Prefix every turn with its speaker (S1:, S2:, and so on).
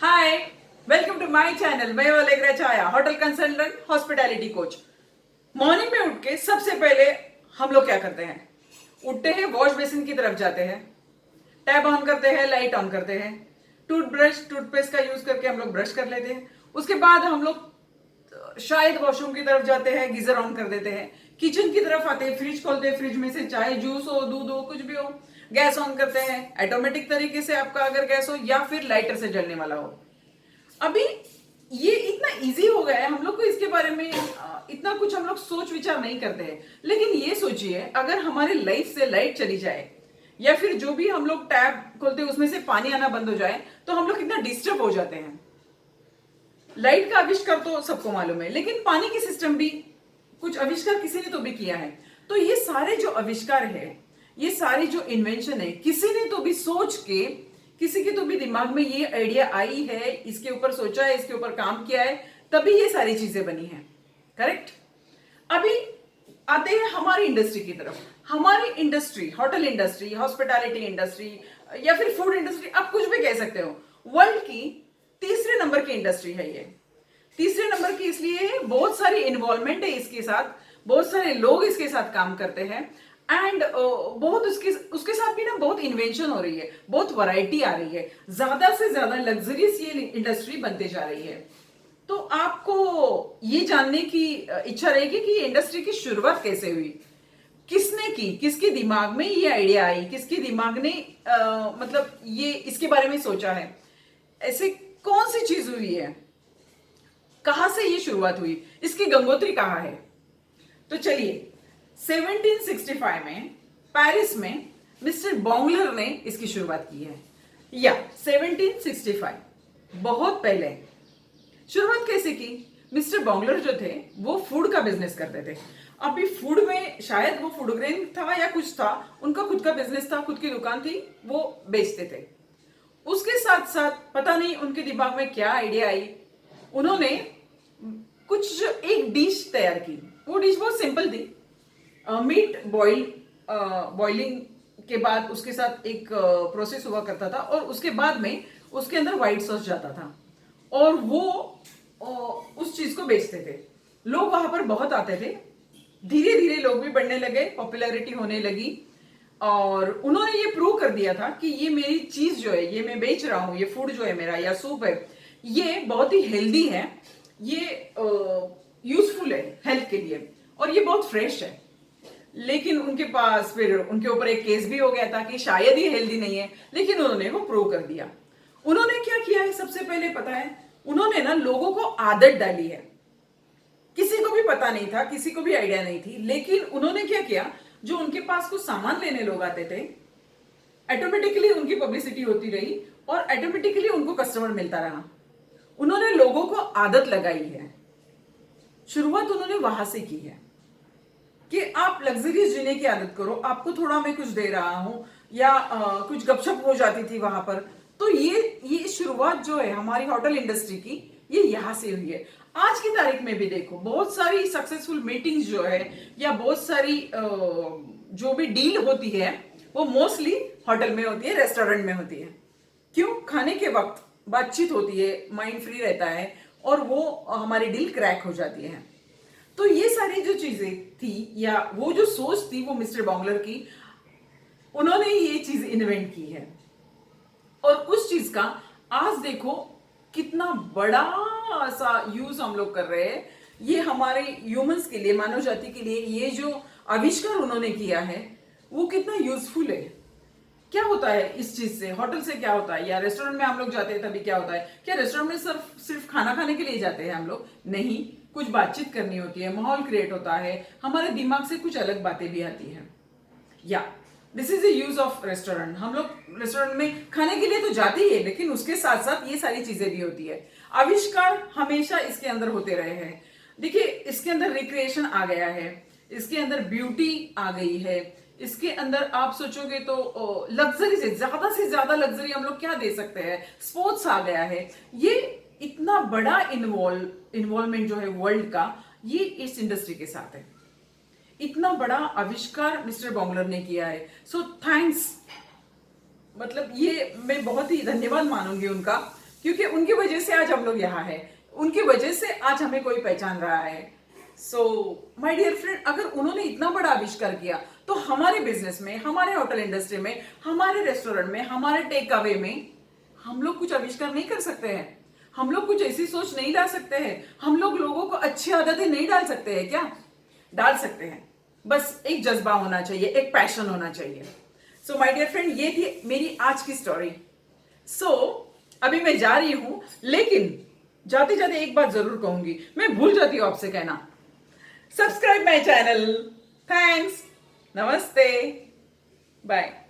S1: Hi, welcome to my channel. मैं ओलेग्रा Chhaya, hotel consultant, hospitality coach. Morning में उठ के सबसे पहले हम लोग क्या करते हैं? उठते हैं, वॉश बेसिन की तरफ जाते हैं, टैप ऑन करते हैं, लाइट ऑन करते हैं, टूथब्रश टूथपेस्ट का यूज करके हम लोग ब्रश कर लेते हैं। उसके बाद हम लोग शायद वॉशरूम की तरफ जाते हैं, गीजर ऑन कर देते हैं, किचन की तरफ आते हैं, फ्रिज खोलते हैं, फ्रिज में से चाहे जूस हो, दूध हो, कुछ भी हो, गैस ऑन करते हैं ऑटोमेटिक तरीके से, आपका अगर गैस हो या फिर लाइटर से जलने वाला हो। अभी ये इतना इजी हो गया है, हम लोग को इसके बारे में इतना कुछ हम लोग सोच विचार नहीं करते हैं। लेकिन ये सोचिए, अगर हमारे लाइफ से लाइट चली जाए या फिर जो भी हम लोग टैब खोलते हैं उसमें से पानी आना बंद हो जाए तो हम लोग कितना डिस्टर्ब हो जाते हैं। लाइट का आविष्कार तो सबको मालूम है, लेकिन पानी की सिस्टम भी कुछ आविष्कार किसी ने तो भी किया है। तो ये सारे जो आविष्कार है, ये सारी जो इन्वेंशन है, किसी ने तो भी सोच के, किसी के तो भी दिमाग में ये आइडिया आई है, इसके ऊपर सोचा है, इसके ऊपर काम किया है, तभी ये सारी चीजें बनी है। करेक्ट। अभी आते हैं हमारी इंडस्ट्री की तरफ। हमारी industry, hotel industry, hospitality industry या फिर फूड इंडस्ट्री, आप कुछ भी कह सकते हो, वर्ल्ड की तीसरे नंबर की इंडस्ट्री है ये। तीसरे नंबर की इसलिए है, बहुत सारी इन्वॉल्वमेंट है इसके साथ, बहुत सारे लोग इसके साथ काम करते हैं एंड बहुत उसके साथ भी ना बहुत इन्वेंशन हो रही है, बहुत वैरायटी आ रही है, ज्यादा से ज्यादा लग्जरियस ये इंडस्ट्री बनते जा रही है। तो आपको ये जानने की इच्छा रहेगी कि ये इंडस्ट्री की शुरुआत कैसे हुई, किसने की, किसके दिमाग में ये आइडिया आई, किसके दिमाग ने मतलब ये इसके बारे में सोचा है, ऐसे कौन सी चीज हुई है, कहां से ये शुरुआत हुई, इसकी गंगोत्री कहाँ है। तो चलिए, 1765 में पेरिस में मिस्टर बॉन्गलर ने इसकी शुरुआत की है, या 1765, बहुत पहले। शुरुआत कैसे की? मिस्टर बॉन्गलर जो थे वो फूड का बिजनेस करते थे। अभी फूड में शायद वो फूड ग्रेन था या कुछ था, उनका खुद का बिजनेस था, खुद की दुकान थी, वो बेचते थे। उसके साथ साथ पता नहीं उनके दिमाग में क्या आइडिया आई, उन्होंने कुछ एक डिश तैयार की। वो डिश बहुत सिंपल थी, मीट बॉइलिंग के बाद उसके साथ एक प्रोसेस हुआ करता था और उसके बाद में उसके अंदर व्हाइट सॉस जाता था और वो उस चीज को बेचते थे। लोग वहां पर बहुत आते थे, धीरे धीरे लोग भी बढ़ने लगे, पॉपुलैरिटी होने लगी और उन्होंने ये प्रूव कर दिया था कि ये मेरी चीज जो है, ये मैं बेच रहा हूं, ये फूड जो है मेरा या सूप है, ये बहुत ही हेल्दी है, ये यूजफुल है हेल्थ के लिए और ये बहुत फ्रेश है। लेकिन उनके पास फिर उनके ऊपर एक केस भी हो गया था कि शायद ये हेल्दी नहीं है, लेकिन उन्होंने वो प्रूव कर दिया। उन्होंने क्या किया है, सबसे पहले पता है, उन्होंने ना लोगों को आदत डाली है। किसी को भी पता नहीं था, किसी को भी आइडिया नहीं थी, लेकिन उन्होंने क्या किया, जो उनके पास कुछ सामान लेने लोग आते थे, ऑटोमेटिकली उनकी पब्लिसिटी होती रही और ऑटोमेटिकली उनको कस्टमर मिलता रहा। उन्होंने लोगों को आदत लगाई है। शुरुआत उन्होंने वहां से की है कि आप लग्जरियस जीने की आदत करो, आपको थोड़ा मैं कुछ दे रहा हूं या कुछ गपशप हो जाती थी वहां पर। तो ये शुरुआत जो है हमारी होटल इंडस्ट्री की, ये यहां से हुई है। आज की तारीख में भी देखो, बहुत सारी सक्सेसफुल मीटिंग्स जो है या बहुत सारी जो भी डील होती है वो मोस्टली होटल में होती है, रेस्टोरेंट में होती है। क्यों? खाने के वक्त बातचीत होती है, माइंड फ्री रहता है और वो हमारी डील क्रैक हो जाती है। तो ये सारी जो चीजें थी या वो जो सोच थी वो मिस्टर बॉन्गलर की, उन्होंने ये चीज इन्वेंट की है और उस चीज का आज देखो कितना बड़ा सा यूज हम लोग कर रहे हैं। ये हमारे ह्यूमंस के लिए, मानव जाति के लिए ये जो आविष्कार उन्होंने किया है वो कितना यूजफुल है। क्या होता है इस चीज से, होटल से क्या होता है या रेस्टोरेंट में हम लोग जाते हैं तभी क्या होता है? क्या रेस्टोरेंट में सिर्फ खाना खाने के लिए जाते हैं हम लोग? नहीं, कुछ बातचीत करनी होती है, माहौल क्रिएट होता है, हमारे दिमाग से कुछ अलग बातें भी आती हैं। या this is the use of restaurant. हम लोग रेस्टोरेंट में खाने के लिए तो जाते ही है, लेकिन उसके साथ साथ ये सारी चीजें भी होती है। आविष्कार हमेशा इसके अंदर होते रहे हैं। देखिए, इसके अंदर रिक्रिएशन आ गया है, इसके अंदर ब्यूटी आ गई है, इसके अंदर आप सोचोगे तो लग्जरी से ज्यादा लग्जरी हम लोग क्या दे सकते हैं, स्पोर्ट्स आ गया है। ये इतना बड़ा इन्वॉल्वमेंट जो है वर्ल्ड का, ये इस इंडस्ट्री के साथ है। इतना बड़ा आविष्कार मिस्टर बॉन्गलर ने किया है। सो थैंक्स, मतलब ये मैं बहुत ही धन्यवाद मानूंगी उनका क्योंकि उनकी वजह से आज हम लोग यहाँ हैं, उनकी वजह से आज हमें कोई पहचान रहा है। सो माय डियर फ्रेंड, अगर उन्होंने इतना बड़ा आविष्कार किया तो हमारे बिजनेस में, हमारे होटल इंडस्ट्री में, हमारे रेस्टोरेंट में, हमारे टेक अवे में हम लोग कुछ आविष्कार नहीं कर सकते हैं? हम लोग कुछ ऐसी सोच नहीं ला सकते हैं? हम लोग लोगों को अच्छी आदतें नहीं डाल सकते हैं क्या? डाल सकते हैं, बस एक जज्बा होना चाहिए, एक पैशन होना चाहिए। सो माय डियर फ्रेंड, ये थी मेरी आज की स्टोरी। सो अभी मैं जा रही हूं, लेकिन जाते जाते एक बात जरूर कहूंगी, मैं भूल जाती हूं आपसे कहना, सब्सक्राइब माय चैनल। थैंक्स, नमस्ते, बाय।